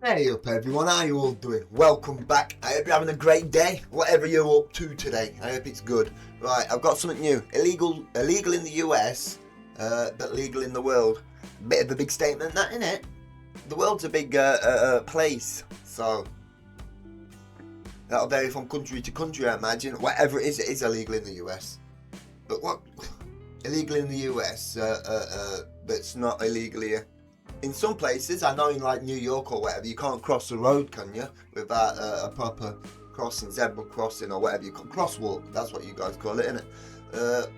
Hey up everyone, how you all doing? Welcome back. I hope you're having a great day, whatever you're up to today. I hope it's good. Right, I've got something new. Illegal in the US, but legal in the world. Bit of a big statement, that, innit? The world's a big place, so that'll vary from country to country, I imagine. Whatever it is illegal in the US. But what? Illegal in the US, that's not illegal here. In some places, I know in like New York or whatever, you can't cross the road, can you? Without a proper crossing, zebra crossing or whatever you call crosswalk. That's what you guys call it, isn't it?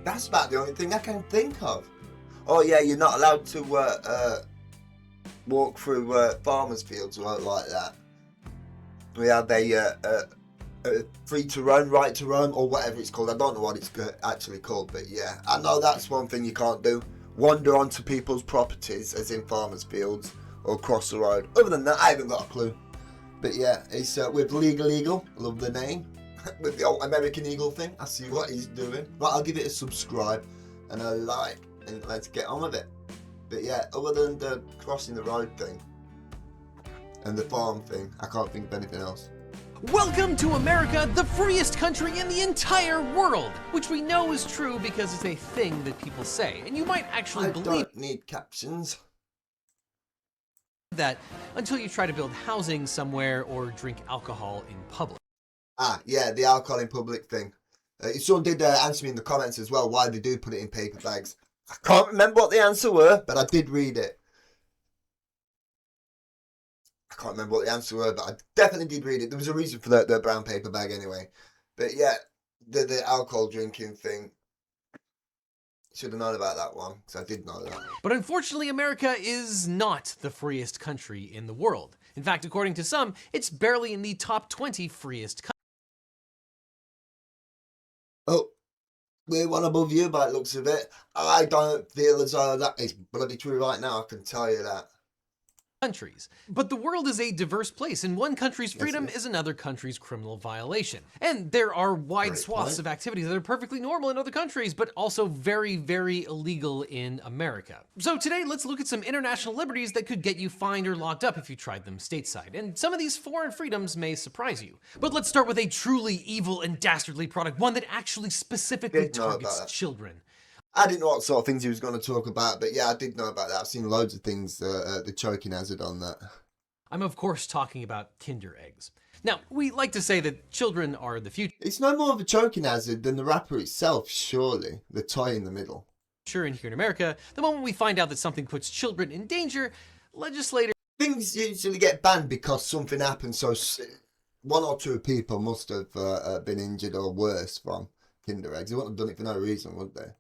That's about the only thing I can think of. Oh yeah, you're not allowed to walk through farmers' fields or like that. We have a free to roam, right to roam, or whatever it's called. I don't know what it's actually called, but yeah, I know that's one thing you can't do. Wander onto people's properties, as in farmers' fields, or cross the road. Other than that, I haven't got a clue. But yeah, it's with Legal Eagle. Love the name. With the old American Eagle thing. I see what he's doing. Right, I'll give it a subscribe and a like, and let's get on with it. But yeah, other than the crossing the road thing and the farm thing, I can't think of anything else. Welcome to America, the freest country in the entire world, which we know is true because it's a thing that people say, and you might actually believe don't need captions. that until you try to build housing somewhere or drink alcohol in public. Ah, yeah, the alcohol in public thing. Someone did answer me in the comments as well why they do put it in paper bags. I can't remember what the answer were, but I did read it. I can't remember what the answer were, but I definitely did read it. There was a reason for the brown paper bag anyway. But yeah, the alcohol drinking thing. Should have known about that one, because I did know that. But unfortunately, America is not the freest country in the world. In fact, according to some, it's barely in the top 20 freest countries. Oh, we're one above you by the looks of it. I don't feel as though that is bloody true right now, I can tell you that. But the world is a diverse place, and one country's freedom is another country's criminal violation. And there are wide swaths of activities that are perfectly normal in other countries, but also very, very illegal in America. So today, let's look at some international liberties that could get you fined or locked up if you tried them stateside. And some of these foreign freedoms may surprise you. But let's start with a truly evil and dastardly product, one that actually specifically targets children. I didn't know what sort of things he was going to talk about, but yeah, I did know about that. I've seen loads of things, the choking hazard on that. I'm of course talking about Kinder eggs. Now, we like to say that children are the future. It's no more of a choking hazard than the wrapper itself, surely. The toy in the middle. Sure, and here in America, the moment we find out that something puts children in danger, legislators... Things usually get banned because something happened, so one or two people must have been injured or worse from Kinder eggs. They wouldn't have done it for no reason, would they?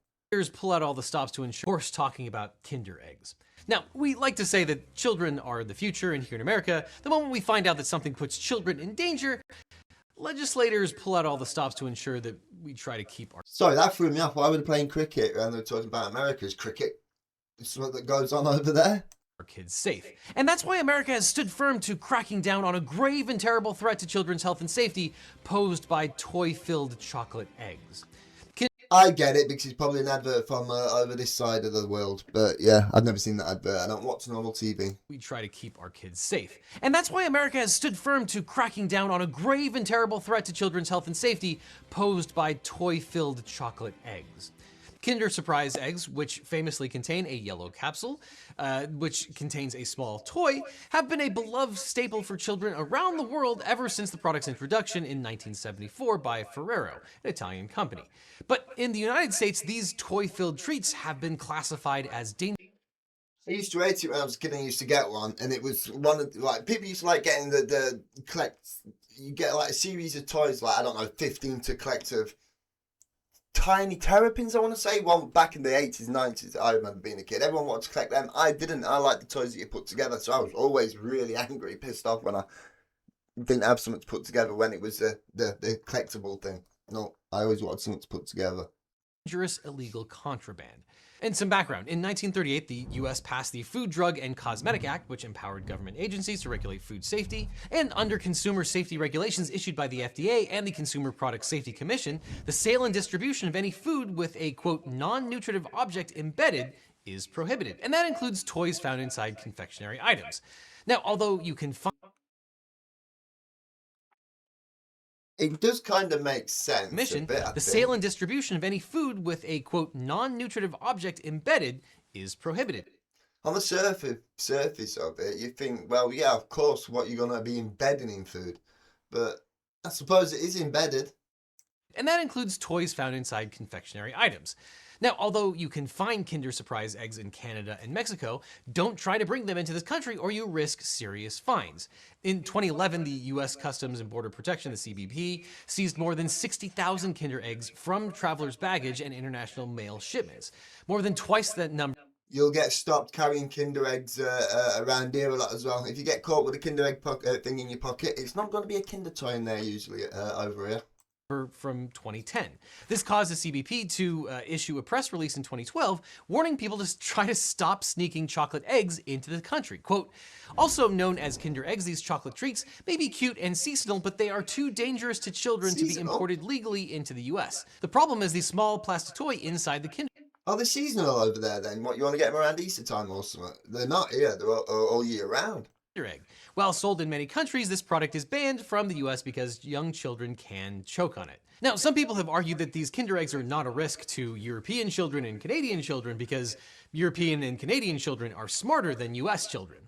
Pull out all the stops to ensure, of course, talking about Kinder eggs. Now, we like to say that children are the future, and here in America, the moment we find out that something puts children in danger, legislators pull out all the stops to ensure that we try to keep our... Sorry, that threw me off. Why were they playing cricket and they're talking about America's cricket? It's something that goes on over there. Our kids safe. And that's why America has stood firm to cracking down on a grave and terrible threat to children's health and safety posed by toy-filled chocolate eggs. I get it, because it's probably an advert from over this side of the world. But yeah, I've never seen that advert. I don't watch normal TV. We try to keep our kids safe. And that's why America has stood firm to cracking down on a grave and terrible threat to children's health and safety posed by toy-filled chocolate eggs. Kinder Surprise eggs, which famously contain a yellow capsule, which contains a small toy, have been a beloved staple for children around the world ever since the product's introduction in 1974 by Ferrero, an Italian company. But in the United States, these toy-filled treats have been classified as dangerous. I used to hate it when I was a kid and I used to get one, and it was one of, like, people used to like getting the collect, you get like a series of toys, like, I don't know, 15 to collect of tiny terrapins, I want to say. One back in the 80s, 90s, I remember being a kid. Everyone wanted to collect them. I didn't. I liked the toys that you put together, so I was always really angry, pissed off when I didn't have something to put together when it was the collectible thing. No, I always wanted something to put together. Dangerous illegal contraband. And some background. In 1938, the US passed the Food, Drug, and Cosmetic Act, which empowered government agencies to regulate food safety. And under consumer safety regulations issued by the FDA and the Consumer Product Safety Commission, the sale and distribution of any food with a, quote, non-nutritive object embedded is prohibited, and that includes toys found inside confectionery items. Now, although you can find It does kind of make sense a mission, bit, I the sale think. and distribution of any food with a quote non-nutritive object embedded is prohibited. On the surface of it, you think, well, yeah, of course, what you're going to be embedding in food. But I suppose it is embedded. And that includes toys found inside confectionery items. Now, although you can find Kinder Surprise eggs in Canada and Mexico, don't try to bring them into this country or you risk serious fines. In 2011, the US Customs and Border Protection, the CBP, seized more than 60,000 Kinder eggs from travelers' baggage and international mail shipments. More than twice that number. You'll get stopped carrying Kinder eggs around here a lot as well. If you get caught with a Kinder egg thing in your pocket, it's not going to be a Kinder toy in there usually over here. From 2010. This caused the CBP to issue a press release in 2012 warning people to try to stop sneaking chocolate eggs into the country. Quote, also known as Kinder eggs, these chocolate treats may be cute and seasonal, but they are too dangerous to children to be imported legally into the US. The problem is the small plastic toy inside the Kinder. Oh, they're seasonal over there then? What, you want to get them around Easter time or something? They're not here, they're all year round. Egg. While sold in many countries, this product is banned from the US because young children can choke on it. Now, some people have argued that these Kinder eggs are not a risk to European children and Canadian children because European and Canadian children are smarter than US children.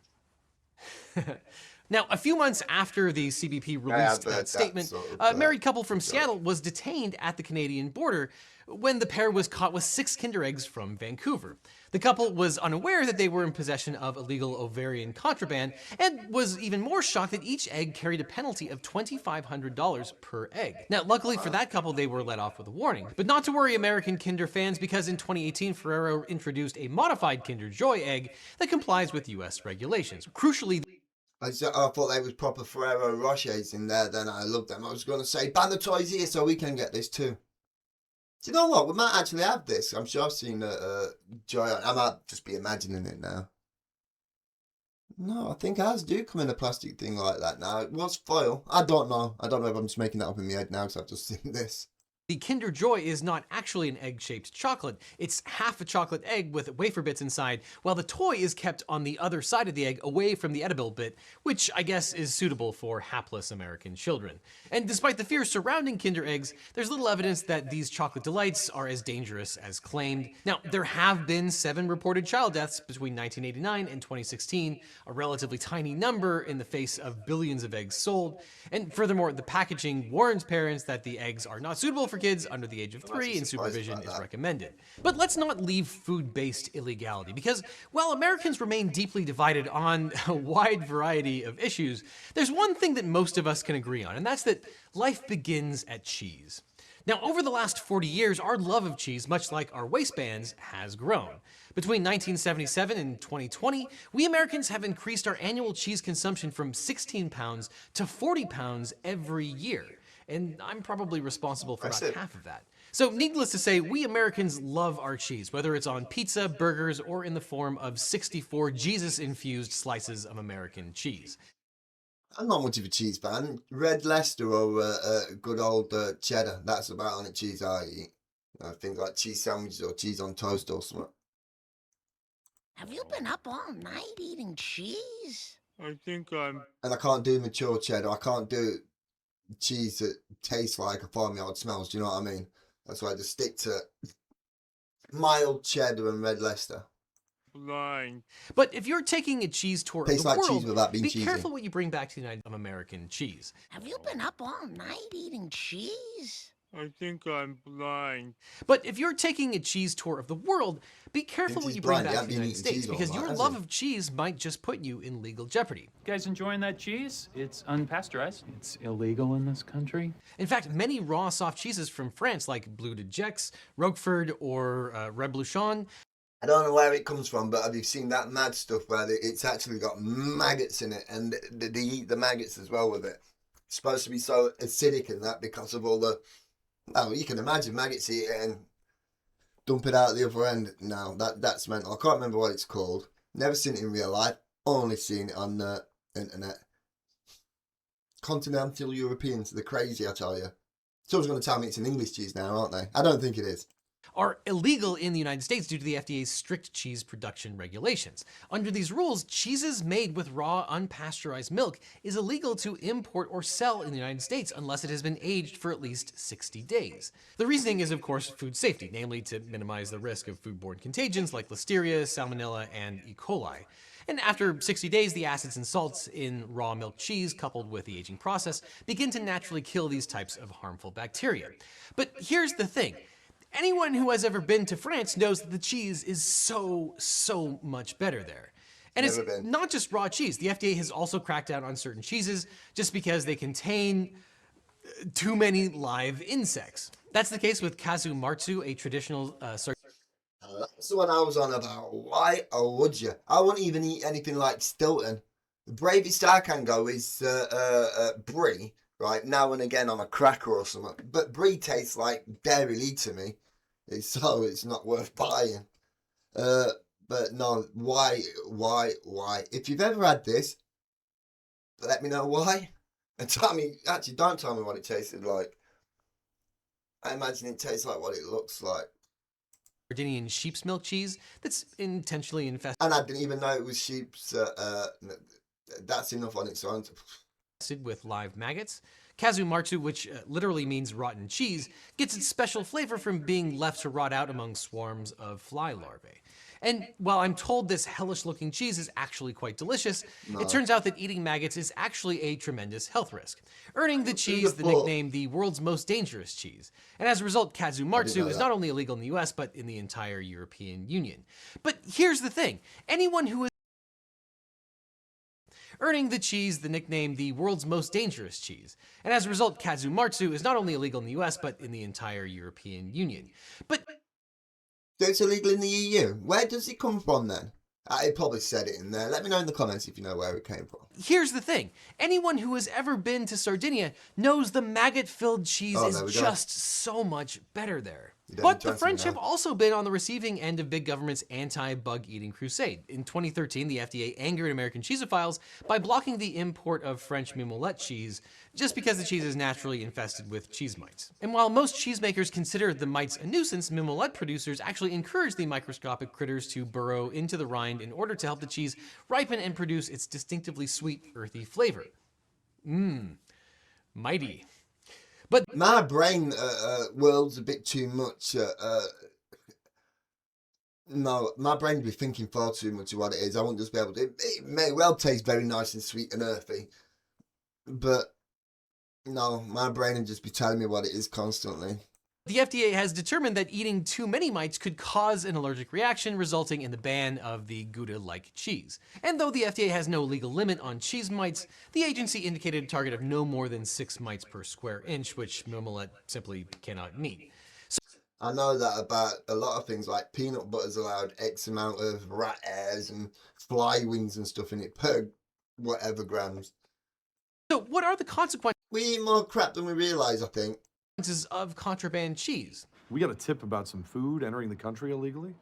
Now, a few months after the CBP released that statement, a married couple from Seattle was detained at the Canadian border when the pair was caught with 6 Kinder eggs from Vancouver. The couple was unaware that they were in possession of illegal ovarian contraband and was even more shocked that each egg carried a penalty of $2,500 per egg. Now, luckily for that couple, they were let off with a warning. But not to worry, American Kinder fans, because in 2018, Ferrero introduced a modified Kinder Joy egg that complies with US regulations. Crucially, I thought they was proper Ferrero Rochers in there, then I loved them. I was going to say, ban the toys here so we can get this too. Do you know what? We might actually have this. I'm sure I've seen Joy. I might just be imagining it now. No, I think ours do come in a plastic thing like that now. It was foil. I don't know. I don't know if I'm just making that up in my head now because I've just seen this. the Kinder Joy is not actually an egg-shaped chocolate. It's half a chocolate egg with wafer bits inside, while the toy is kept on the other side of the egg away from the edible bit, which I guess is suitable for hapless American children. And despite the fear surrounding Kinder eggs, there's little evidence that these chocolate delights are as dangerous as claimed. Now, there have been 7 reported child deaths between 1989 and 2016, a relatively tiny number in the face of billions of eggs sold. And furthermore, the packaging warns parents that the eggs are not suitable for kids under the age of 3 and supervision is recommended. But let's not leave food-based illegality, because while Americans remain deeply divided on a wide variety of issues, there's one thing that most of us can agree on, and that's that life begins at cheese. Now, over the last 40 years, our love of cheese, much like our waistbands, has grown. Between 1977 and 2020, we Americans have increased our annual cheese consumption from 16 pounds to 40 pounds every year. And I'm probably responsible for about half of that. So needless to say, we Americans love our cheese, whether it's on pizza, burgers, or in the form of 64 Jesus-infused slices of American cheese. I'm not much of a cheese fan. Red Leicester or good old cheddar. That's about the only cheese I eat. I think like cheese sandwiches or cheese on toast or something. Have you been up all night eating cheese? I think I'm... And I can't do mature cheddar. I can't do cheese that tastes like a farmyard smells. Do you know what I mean? That's why I just stick to mild cheddar and Red Leicester. Blind. But if you're taking a cheese tour of Tastes the like world, cheese without being be cheesy. careful what you bring back to the United States of American cheese. Have you been up all night eating cheese? I think I'm blind. But if you're taking a cheese tour of the world, be careful what he's you bring blind. He back to hasn't the been United eating States, cheese all because night, your has love he? of cheese might just put you in legal jeopardy. You guys enjoying that cheese? It's unpasteurized. It's illegal in this country. In fact, many raw soft cheeses from France, like Bleu de Gex, Roquefort, or Reblochon, I don't know where it comes from, but have you seen that mad stuff where it's actually got maggots in it and they eat the maggots as well with it? It's supposed to be so acidic and that because of all the... Well, you can imagine maggots eat it and dump it out the other end. No, that's mental. I can't remember what it's called. Never seen it in real life. Only seen it on the internet. Continental Europeans, they're crazy, I tell you. Someone's going to tell me it's an English cheese now, aren't they? I don't think it is. are illegal in the United States due to the FDA's strict cheese production regulations. Under these rules, cheeses made with raw, unpasteurized milk is illegal to import or sell in the United States unless it has been aged for at least 60 days. The reasoning is, of course, food safety, namely to minimize the risk of foodborne contagions like Listeria, Salmonella, and E. coli. And after 60 days, the acids and salts in raw milk cheese, coupled with the aging process, begin to naturally kill these types of harmful bacteria. But here's the thing. Anyone who has ever been to France knows that the cheese is so much better there. And it's not just raw cheese. The FDA has also cracked down on certain cheeses just because they contain too many live insects. That's the case with casu marzu, a traditional That's the one I was on about. Why would you? I wouldn't even eat anything like Stilton. The bravest I can go is brie, right? Now and again on a cracker or something. But brie tastes like dairy lee to me. So it's not worth buying. But no, why? If you've ever had this, let me know why. And tell me, actually don't tell me what it tasted like. I imagine it tastes like what it looks like. Sardinian sheep's milk cheese that's intentionally infested. And I didn't even know it was sheep's, that's enough on its own. With live maggots. Casu marzu, which literally means rotten cheese, gets its special flavor from being left to rot out among swarms of fly larvae. And while I'm told this hellish-looking cheese is actually quite delicious, it turns out that eating maggots is actually a tremendous health risk, earning the cheese the nickname the world's most dangerous cheese. And as a result, casu marzu is not only illegal in the US, but in the entire European Union. But here's the thing. Anyone who is earning the cheese the nickname the world's most dangerous cheese. And as a result, casu marzu is not only illegal in the US, but in the entire European Union. But So it's illegal in the EU. Where does it come from then? I probably said it in there. Let me know in the comments if you know where it came from. Here's the thing. Anyone who has ever been to Sardinia knows the maggot-filled cheese is just so much better there. But the French have also been on the receiving end of big government's anti-bug eating crusade. In 2013, the FDA angered American cheesophiles by blocking the import of French mimolette cheese just because the cheese is naturally infested with cheese mites. And while most cheesemakers consider the mites a nuisance, mimolette producers actually encourage the microscopic critters to burrow into the rind in order to help the cheese ripen and produce its distinctively sweet, earthy flavor. Mighty. But my brain whirls a bit too much. No, my brain would be thinking far too much of what it is. I won't just be able to. It may well taste very nice and sweet and earthy, but no, my brain would just be telling me what it is constantly. The FDA has determined that eating too many mites could cause an allergic reaction, resulting in the ban of the Gouda-like cheese. And though the FDA has no legal limit on cheese mites, the agency indicated a target of no more than 6 mites per square inch, which mimolette simply cannot meet. I know that about a lot of things, like peanut butter's allowed X amount of rat hairs and fly wings and stuff in it per whatever grams. So what are the consequences? We eat more crap than we realise, I think. Of contraband cheese. We got a tip about some food entering the country illegally?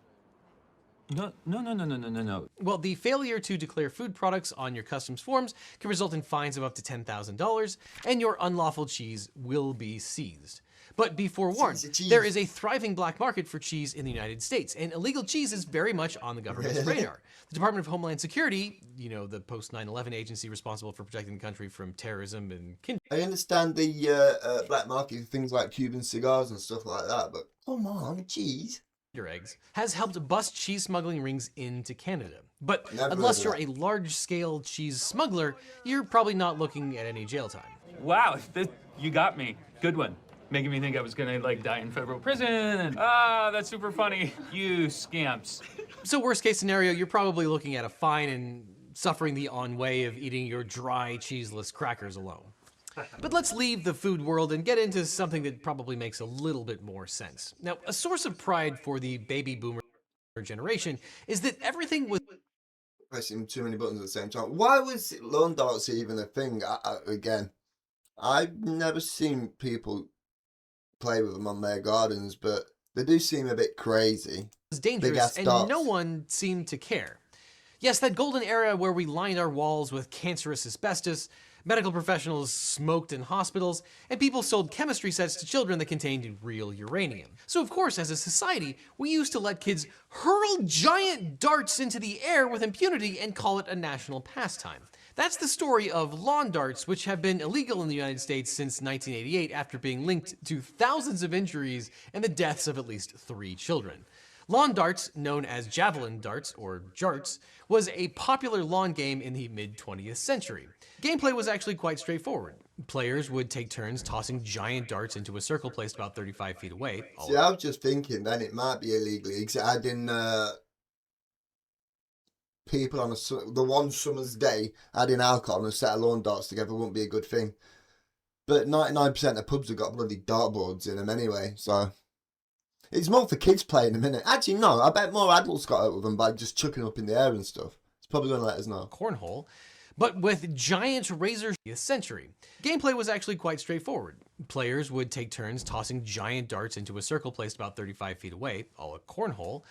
No. Well, the failure to declare food products on your customs forms can result in fines of up to $10,000, and your unlawful cheese will be seized. But be forewarned, there is a thriving black market for cheese in the United States, and illegal cheese is very much on the government's radar. The Department of Homeland Security, you know, the post-9/11 agency responsible for protecting the country from terrorism and I understand the black market for things like Cuban cigars and stuff like that, but come on, cheese. eggs, has helped bust cheese smuggling rings into Canada. But unless you're a large-scale cheese smuggler, you're probably not looking at any jail time. Wow, you got me. Good one. Making me think I was gonna like die in federal prison and that's super funny. You scamps. So worst case scenario, you're probably looking at a fine and suffering the ennui of eating your dry, cheeseless crackers alone. But let's leave the food world and get into something that probably makes a little bit more sense. Now, a source of pride for the baby boomer generation is that everything was pressing too many buttons at the same time. Why was lawn darts even a thing? Again, I've never seen people play with them on their gardens, but they do seem a bit crazy. It's dangerous, and no one seemed to care. Yes, that golden era where we lined our walls with cancerous asbestos, Medical professionals smoked in hospitals, and people sold chemistry sets to children that contained real uranium. So of course, as a society, we used to let kids hurl giant darts into the air with impunity and call it a national pastime. That's the story of lawn darts, which have been illegal in the United States since 1988 after being linked to thousands of injuries and the deaths of at least 3 children. Lawn darts, known as javelin darts, or jarts, was a popular lawn game in the mid-20th century. Gameplay was actually quite straightforward. Players would take turns tossing giant darts into a circle placed about 35 feet away. See, I was just thinking then it might be illegally, because adding people on the one summer's day, adding alcohol and a set of lawn darts together wouldn't be a good thing. But 99% of pubs have got bloody dartboards in them anyway, so... It's more for kids playing them, innit? Actually, no, I bet more adults got out with them by just chucking up in the air and stuff. It's probably going to let us know. Cornhole, but with giant razor century. Gameplay was actually quite straightforward. Players would take turns tossing giant darts into a circle placed about 35 feet away, a cornhole,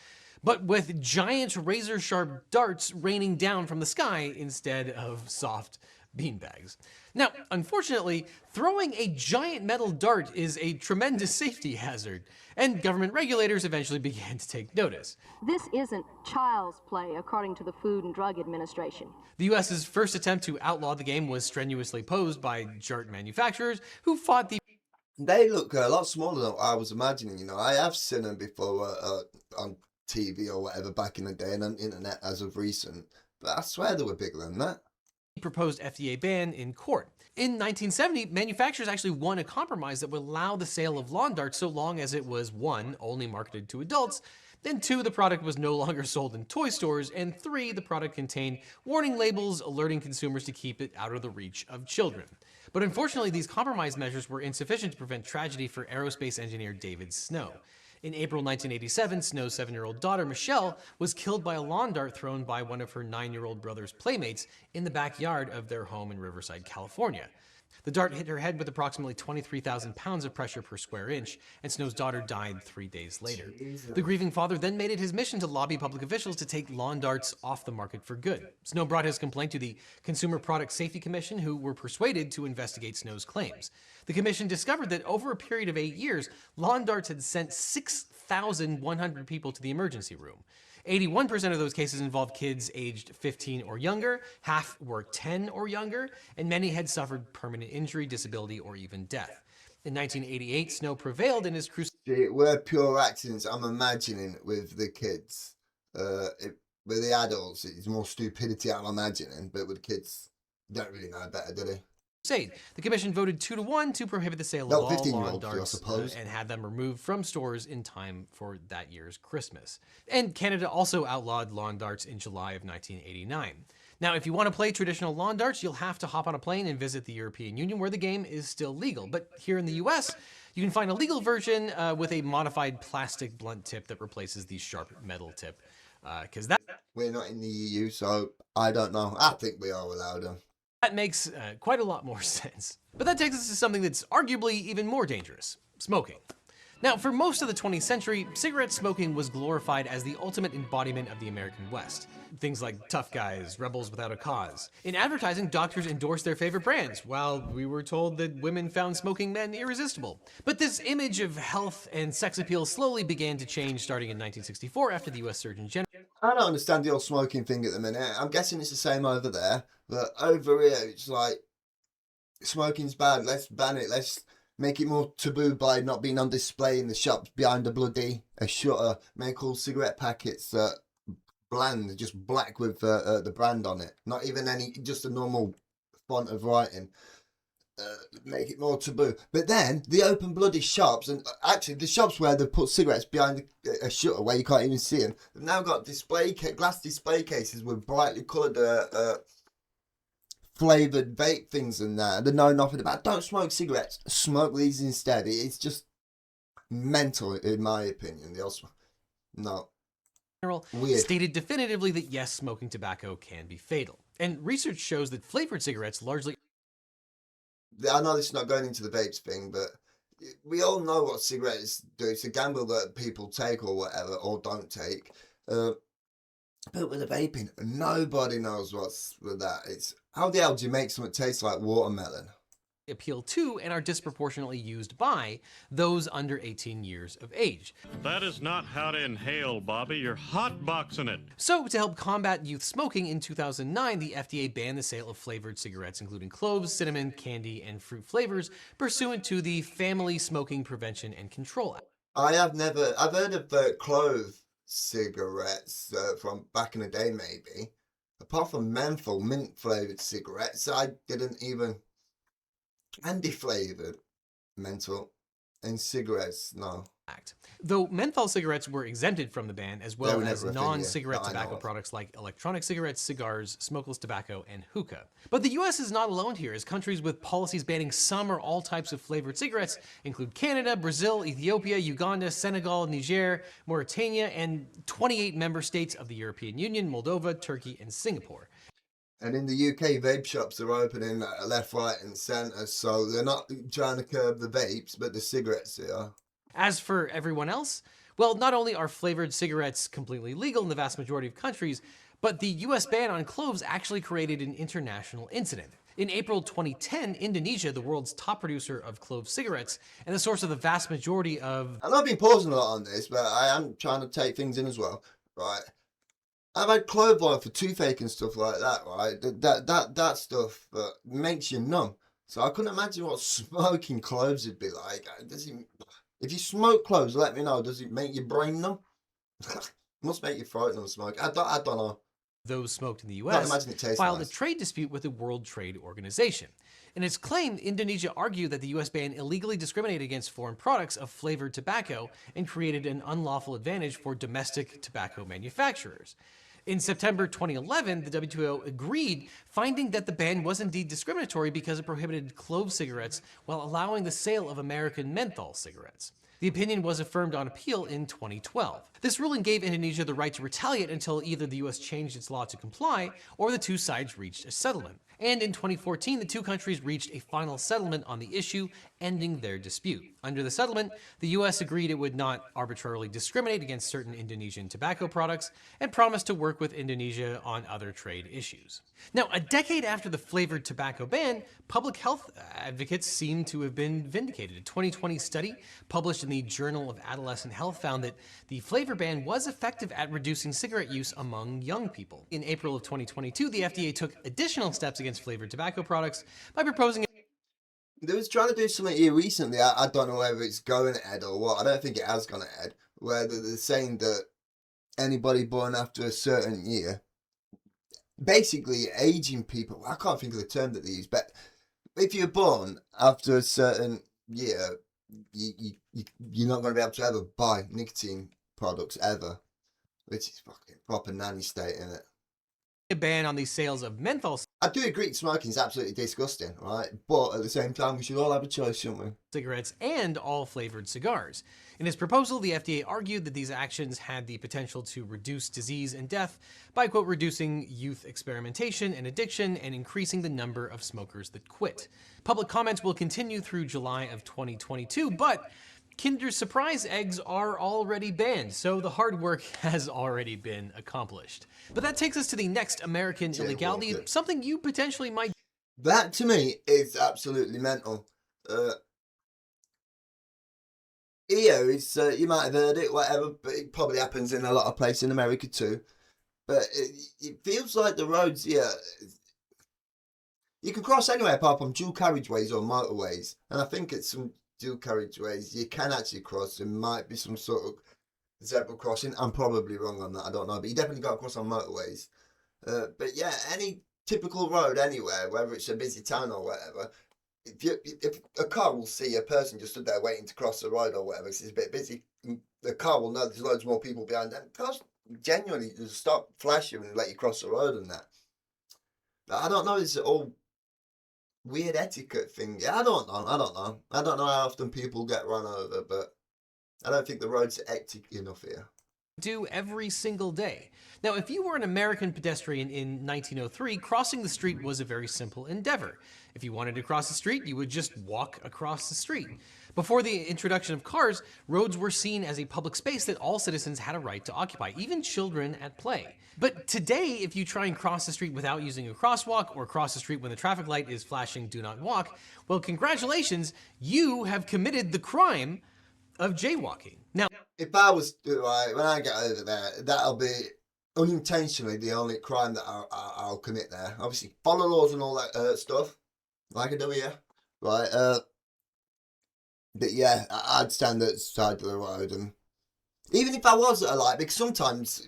but with giant razor-sharp darts raining down from the sky instead of soft beanbags. Now, unfortunately, throwing a giant metal dart is a tremendous safety hazard, and government regulators eventually began to take notice. This isn't child's play, according to the Food and Drug Administration. The US's first attempt to outlaw the game was strenuously opposed by jart manufacturers who fought the... They look a lot smaller than I was imagining, you know. I have seen them before on TV or whatever back in the day and on internet as of recent, but I swear they were bigger than that. Proposed FDA ban in court. In 1970, manufacturers actually won a compromise that would allow the sale of lawn darts so long as it was 1, only marketed to adults, then 2, the product was no longer sold in toy stores, and 3, the product contained warning labels alerting consumers to keep it out of the reach of children. But unfortunately, these compromise measures were insufficient to prevent tragedy for aerospace engineer David Snow. In April 1987, Snow's 7-year-old daughter, Michelle, was killed by a lawn dart thrown by one of her 9-year-old brother's playmates in the backyard of their home in Riverside, California. The dart hit her head with approximately 23,000 pounds of pressure per square inch, and Snow's daughter died 3 days later. The grieving father then made it his mission to lobby public officials to take lawn darts off the market for good. Snow brought his complaint to the Consumer Product Safety Commission, who were persuaded to investigate Snow's claims. The commission discovered that over a period of 8 years, lawn darts had sent 6,100 people to the emergency room. 81% of those cases involved kids aged 15 or younger, half were 10 or younger, and many had suffered permanent injury, disability, or even death. In 1988, Snow prevailed in his crusade. We're pure accidents, I'm imagining, with the kids. With the adults, it's more stupidity, I'm imagining, but with the kids, they don't really know better, do they? The commission voted 2-1 to prohibit the sale of all lawn darts and had them removed from stores in time for that year's Christmas. And Canada also outlawed lawn darts in July of 1989. Now, if you want to play traditional lawn darts, you'll have to hop on a plane and visit the European Union, where the game is still legal. But here in the US, you can find a legal version with a modified plastic blunt tip that replaces the sharp metal tip. We're not in the EU, so I don't know. I think we are allowed them. That makes quite a lot more sense. But that takes us to something that's arguably even more dangerous: smoking. Now, for most of the 20th century, cigarette smoking was glorified as the ultimate embodiment of the American West. Things like tough guys, rebels without a cause. In advertising, doctors endorsed their favorite brands, while we were told that women found smoking men irresistible. But this image of health and sex appeal slowly began to change starting in 1964 after the US Surgeon General. I don't understand the old smoking thing at the minute. I'm guessing it's the same over there, but over here it's like, smoking's bad, let's ban it, let's make it more taboo by not being on display in the shops behind a shutter, make all cigarette packets bland, just black with the brand on it, not even just a normal font of writing. Make it more taboo. But then the open bloody shops, and actually the shops where they put cigarettes behind a shutter where you can't even see them, they've now got glass display cases with brightly coloured flavoured vape things and that. They know nothing about. Don't smoke cigarettes, smoke these instead. It's just mental, in my opinion. No. Weird. Stated definitively that yes, smoking tobacco can be fatal. And research shows that flavored cigarettes largely... I know this is not going into the vapes thing, but we all know what cigarettes do. It's a gamble that people take or whatever, or don't take. But with the vaping, nobody knows what's with that. It's how the hell do you make something taste like watermelon? Appeal to and are disproportionately used by those under 18 years of age. That is not how to inhale, Bobby. You're hotboxing it. So, to help combat youth smoking, in 2009, the FDA banned the sale of flavored cigarettes, including cloves, cinnamon, candy, and fruit flavors, pursuant to the Family Smoking Prevention and Control Act. I've heard of clove cigarettes from back in the day, maybe. Apart from menthol, mint flavored cigarettes, I didn't even. Candy flavored menthol and cigarettes, no. Though menthol cigarettes were exempted from the ban, as well as never a thing, non-cigarette that I know tobacco of. products like electronic cigarettes, cigars, smokeless tobacco, and hookah. But the US is not alone here, as countries with policies banning some or all types of flavored cigarettes include Canada, Brazil, Ethiopia, Uganda, Senegal, Niger, Mauritania, and 28 member states of the European Union, Moldova, Turkey, and Singapore. And in the UK, vape shops are opening left, right, and centre, so they're not trying to curb the vapes, but the cigarettes are. As for everyone else, well, not only are flavored cigarettes completely legal in the vast majority of countries, but the US ban on cloves actually created an international incident. In April 2010, Indonesia, the world's top producer of clove cigarettes and the source of the vast majority of... And I've been pausing a lot on this, but I am trying to take things in as well, right? I've had clove oil for toothache and stuff like that, right? That stuff makes you numb. So I couldn't imagine what smoking cloves would be like. If you smoke cloves, let me know. Does it make your brain numb? Must make your throat numb smoke. I don't know. Those smoked in the Can't US imagine it tastes filed nice. a trade dispute with the World Trade Organization. In its claim, Indonesia argued that the US ban illegally discriminated against foreign products of flavored tobacco and created an unlawful advantage for domestic tobacco manufacturers. In September 2011, the WTO agreed, finding that the ban was indeed discriminatory because it prohibited clove cigarettes while allowing the sale of American menthol cigarettes. The opinion was affirmed on appeal in 2012. This ruling gave Indonesia the right to retaliate until either the US changed its law to comply or the two sides reached a settlement. And in 2014, the two countries reached a final settlement on the issue, ending their dispute. Under the settlement, the US agreed it would not arbitrarily discriminate against certain Indonesian tobacco products and promised to work with Indonesia on other trade issues. Now, a decade after the flavored tobacco ban, public health advocates seem to have been vindicated. A 2020 study published in the Journal of Adolescent Health found that the flavor ban was effective at reducing cigarette use among young people. In April of 2022, the FDA took additional steps against flavored tobacco products by proposing... They was trying to do something here recently. I don't know whether it's going ahead or what. I don't think it has gone ahead. Where they're saying that anybody born after a certain year, basically aging people. I can't think of the term that they use, but if you're born after a certain year, you're not going to be able to ever buy nicotine products ever, which is fucking proper nanny state, isn't it? a ban on the sales of menthol I do agree smoking is absolutely disgusting, right? But at the same time, we should all have a choice, shouldn't we? cigarettes and all flavored cigars. In his proposal, the FDA argued that these actions had the potential to reduce disease and death by, quote, reducing youth experimentation and addiction and increasing the number of smokers that quit. Public comments will continue through July of 2022, but Kinder Surprise eggs are already banned, so the hard work has already been accomplished. But that takes us to the next American illegality, something you potentially might... That, to me, is absolutely mental. EO is, you might have heard it, whatever, but it probably happens in a lot of places in America too. But it feels like the roads here, you can cross anywhere apart from dual carriageways or motorways. And I think it's some dual carriageways you can actually cross. There might be some sort of zebra crossing. I'm probably wrong on that, I don't know. But you definitely got to cross on motorways. But yeah, any typical road anywhere, whether it's a busy town or whatever, if a car will see a person just stood there waiting to cross the road or whatever, because it's a bit busy, the car will know there's loads more people behind them. Cars genuinely just stop flashing and let you cross the road and that. But I don't know, it's all weird etiquette thing. Yeah, I don't know. I don't know how often people get run over, but I don't think the roads are hectic enough here. do every single day. Now, if you were an American pedestrian in 1903, crossing the street was a very simple endeavor. If you wanted to cross the street, you would just walk across the street. Before the introduction of cars, roads were seen as a public space that all citizens had a right to occupy, even children at play. But today, if you try and cross the street without using a crosswalk or cross the street when the traffic light is flashing do not walk, well, congratulations, you have committed the crime of jaywalking. Now, If I was, right, when I get over there, that'll be unintentionally the only crime that I'll commit there. Obviously, follow laws and all that stuff, like I do here, right? But yeah, I'd stand at the side of the road, and even if I was at a light, because sometimes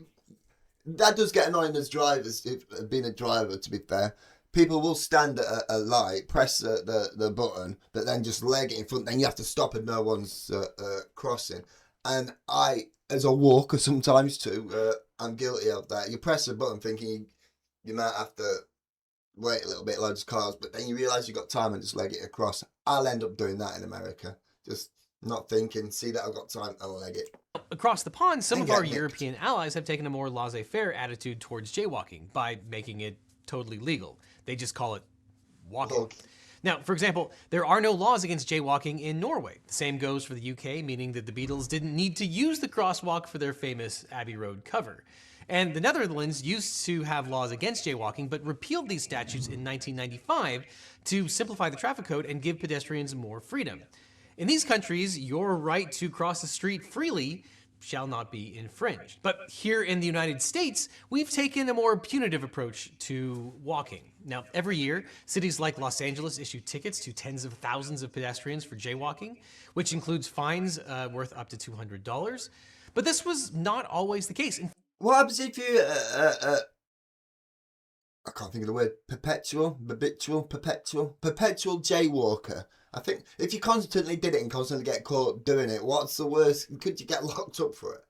that does get annoying as drivers, if being a driver, to be fair. People will stand at a light, press the button, but then just leg it in front, then you have to stop and no one's crossing. And I, as a walker sometimes too, I'm guilty of that. You press the button thinking you might have to wait a little bit, loads of cars, but then you realise you've got time and just leg it across. I'll end up doing that in America. Just not thinking, see that I've got time, I'll leg it. across the pond, some And of our get nicked. European allies have taken a more laissez-faire attitude towards jaywalking by making it totally legal. They just call it walking. Look, Now, for example, there are no laws against jaywalking in Norway. The same goes for the UK, meaning that the Beatles didn't need to use the crosswalk for their famous Abbey Road cover. And the Netherlands used to have laws against jaywalking, but repealed these statutes in 1995 to simplify the traffic code and give pedestrians more freedom. In these countries, your right to cross the street freely shall not be infringed. But here in the United States, we've taken a more punitive approach to walking. Now, every year, cities like Los Angeles issue tickets to tens of thousands of pedestrians for jaywalking, which includes fines worth up to $200. But this was not always the case. what happens if you, I can't think of the word, perpetual jaywalker? I think if you constantly did it and constantly get caught doing it, what's the worst? Could you get locked up for it?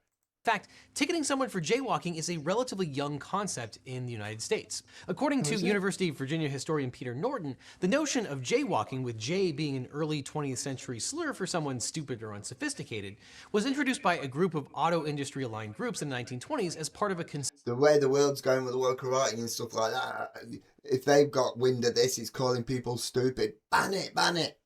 In fact, ticketing someone for jaywalking is a relatively young concept in the United States. According to University of Virginia historian Peter Norton, the notion of jaywalking, with jay being an early 20th century slur for someone stupid or unsophisticated, was introduced by a group of auto industry aligned groups in the 1920s as part of a The way the world's going with the woke writing and stuff like that, if they've got wind of this, it's calling people stupid. Ban it, ban it.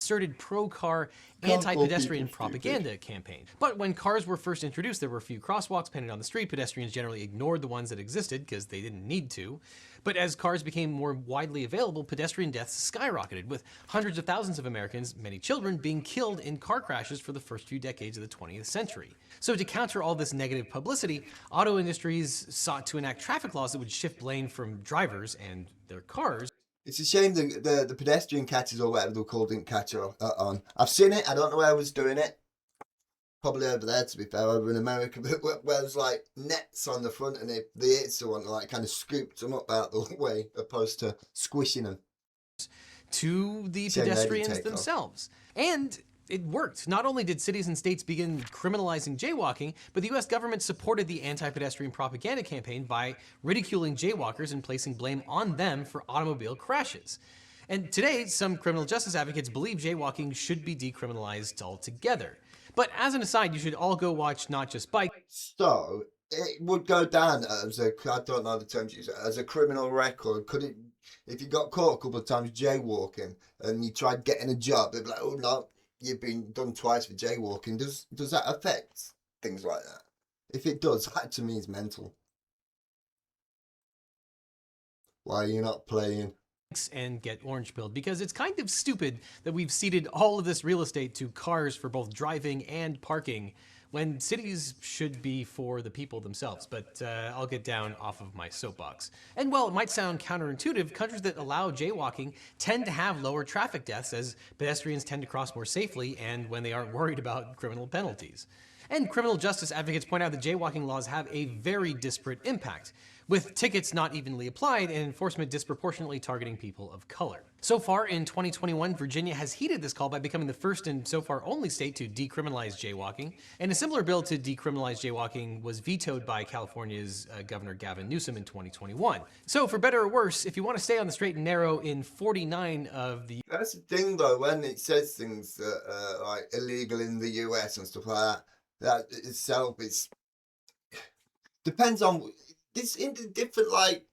concerted pro-car, Can't call anti-pedestrian people stupid. propaganda campaign. But when cars were first introduced, there were few crosswalks painted on the street. Pedestrians generally ignored the ones that existed because they didn't need to. But as cars became more widely available, pedestrian deaths skyrocketed, with hundreds of thousands of Americans, many children, being killed in car crashes for the first few decades of the 20th century. So to counter all this negative publicity, auto industries sought to enact traffic laws that would shift blame from drivers and their cars. It's a shame the pedestrian catchers or whatever they're called didn't catch on. I've seen it. I don't know where I was doing it. Probably over there, to be fair, over in America, but where there's like nets on the front, and if they hit someone, like kind of scooped them up out the way, opposed to squishing them. To the Shame they didn't pedestrians take off. themselves. And it worked. Not only did cities and states begin criminalizing jaywalking, but the US government supported the anti-pedestrian propaganda campaign by ridiculing jaywalkers and placing blame on them for automobile crashes. And today, some criminal justice advocates believe jaywalking should be decriminalized altogether. But as an aside, you should all go watch Not Just Bike. So it would go down as a, I don't know the terms used, as a criminal record. Could it, if you got caught a couple of times jaywalking and you tried getting a job, they'd be like, oh no, you've been done twice for jaywalking. Does that affect things like that? If it does, that to me is mental. Why are you not playing? And get orange pilled, because it's kind of stupid that we've ceded all of this real estate to cars for both driving and parking when cities should be for the people themselves. But I'll get down off of my soapbox. And while it might sound counterintuitive, countries that allow jaywalking tend to have lower traffic deaths, as pedestrians tend to cross more safely and when they aren't worried about criminal penalties. And criminal justice advocates point out that jaywalking laws have a very disparate impact, with tickets not evenly applied and enforcement disproportionately targeting people of color. So far in 2021, Virginia has heeded this call by becoming the first and so far only state to decriminalize jaywalking, and a similar bill to decriminalize jaywalking was vetoed by California's Governor Gavin Newsom in 2021. So for better or worse, if you want to stay on the straight and narrow in 49 of the That's the thing though, when it says things that are like illegal in the US and stuff like that, that itself is depends on this in the different like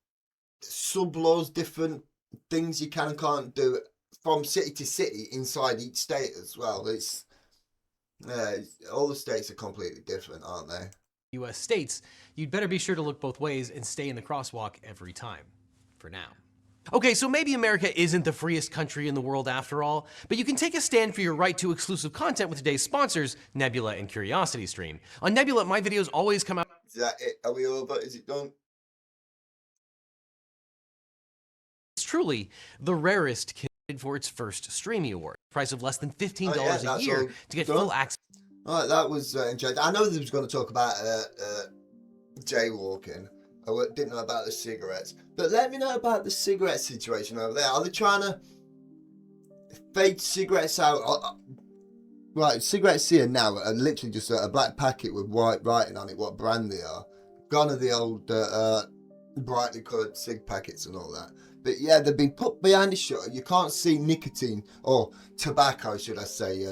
sub laws, different things you can and can't do from city to city inside each state as well. It's all the states are completely different, aren't they? US states, you'd better be sure to look both ways and stay in the crosswalk every time. For now. Okay, so maybe America isn't the freest country in the world after all, but you can take a stand for your right to exclusive content with today's sponsors, Nebula and CuriosityStream. On Nebula, my videos always come out. Is that it? Are we over? Is it done? It's truly the rarest candidate for its first Streamy Award. Price of less than $15 a that's year all to get done. full access. All right, that was interesting. I know they was going to talk about jaywalking. Didn't know about the cigarettes. But let me know about the cigarette situation over there. Are they trying to fade cigarettes out? Right, cigarettes here now are literally just a black packet with white writing on it, what brand they are. Gone are the old brightly coloured cig packets and all that. But yeah, they've been put behind the shutter. You can't see nicotine, or tobacco, should I say,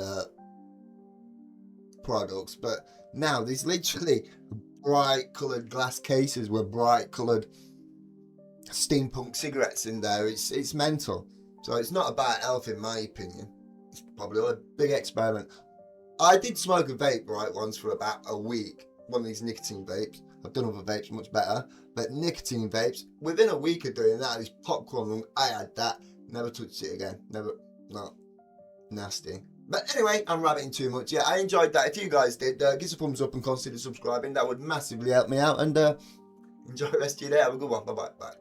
products. But now there's literally bright coloured glass cases with bright coloured steampunk cigarettes in there. It's mental. So it's not about health in my opinion. It's probably a big experiment. I did smoke a vape right once for about a week, one of these nicotine vapes. I've done other vapes much better, but nicotine vapes, within a week of doing that, this popcorn lung, I had that, never touched it again, never, no, nasty. But anyway, I'm rabbiting too much. Yeah, I enjoyed that. If you guys did, give us a thumbs up and consider subscribing. That would massively help me out. And enjoy the rest of your day. Have a good one. Bye-bye. Bye.